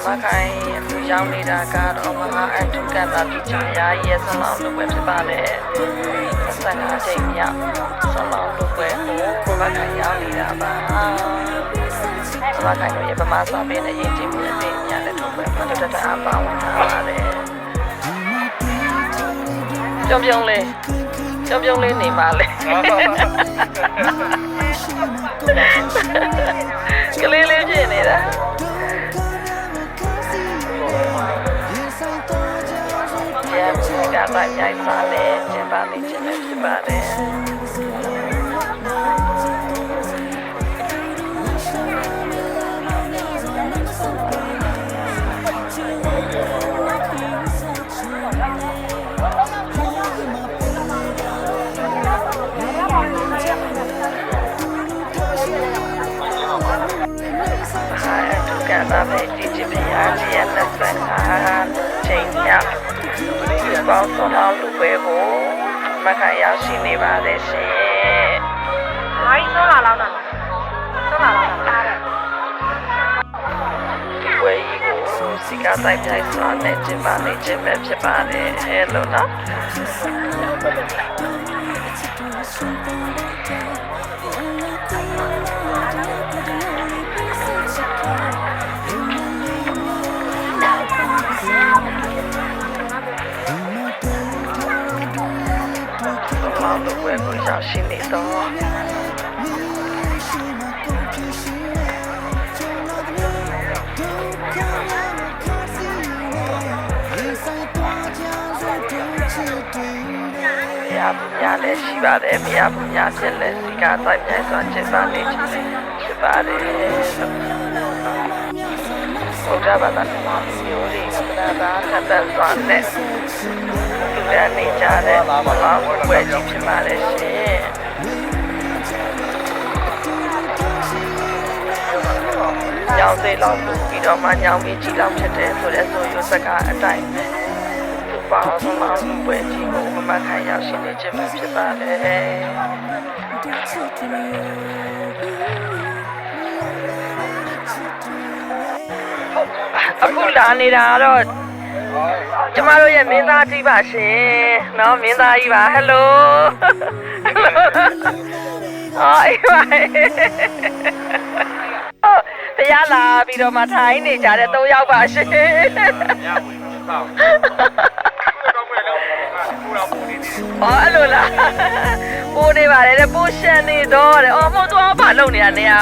မခိုင်သူရောက်နေတာကတော့မဟာအန်တုကတာတိချာရာရဲ့ဆလောင်းလုပ်ပဲဖြစ်ပါတယ်ဆက်ကားချိန်မြောက်ဆလောင်းလုပ်ပဲကိုမခိုင်ရောက်နေတာပါမခိုင်ရဲ့ပမာစာပေးတဲ့ရေးကြည့်မှုအသိဉာဏ်နဲ့ထုတ်ပဲပတ်သက်တဲ့အပါဝင်လာပါတယ်ပြုံးလေးနေပါလေကလေးလေးဖြစ်နေတာကပါကြိုက်ပါလေကျင်းပါနေခြင်းနဲ့ဖြစ်ပါတယ်ဒါပဲဒီချစ်ပြရခြင်းရဲ့လက်ဆက်ချိန်မြောက်ဒီပေါင်းဆုံးအောင်လုပ်ပဲကိုမခိုင်ရောက်ရှိနေပါတယ်ရှင်။ဘာကြီးဆုံးလာလောက်တာအားတယ်။ဝေးကိုစီကားတိုက်ပြိုင်စွာနဲ့ကျင်းပနေခြင်းပဲဖြစ်ပါတယ်။ဟဲ့လို့နော်။လူဝဲကိုရောက်ရှိနေတော့ရလည်းရှိပါတယ်မရဘူးညချက်လည်းဒီကတိုက်ပြိုင်စွာကျင်းပနေဖြစ်ပါတယ်ဘုရားဘာသာမျိုးတွေသာခတ်သက်စွာနဲ့လူရနေကြတဲ့ဘာဝဲကြီးဖြစ်ပါလေရှင်ညောင်သေးလောက်ပြီးတော့မှညောင်ပြီးကြီးလောက်ဖြစ်တယ်ဆိုတဲ့ဆိုရစကားအတိုင်းဘာမှမဝဲကြီးကိုမမခိုင်ရောက်ရှိနေခြင်းဖြစ်ပါလေအခုလာနေတာတော့ကျမတို့ရဲ့မင်းသားကြီးပါရှင်နော်မင်းသားကြီးပါဟယ်လိုအေးပါဖျားလာပြီးတော့မှထိုင်းနေကြတဲ့၃ယောက်ပါရှင်အဲ့လိုလားပိုးနေပါတယ်တဲ့ပိုးရှန်နေတော့တဲ့မဟုတ်တော့ဘာလုပ်နေရနေရ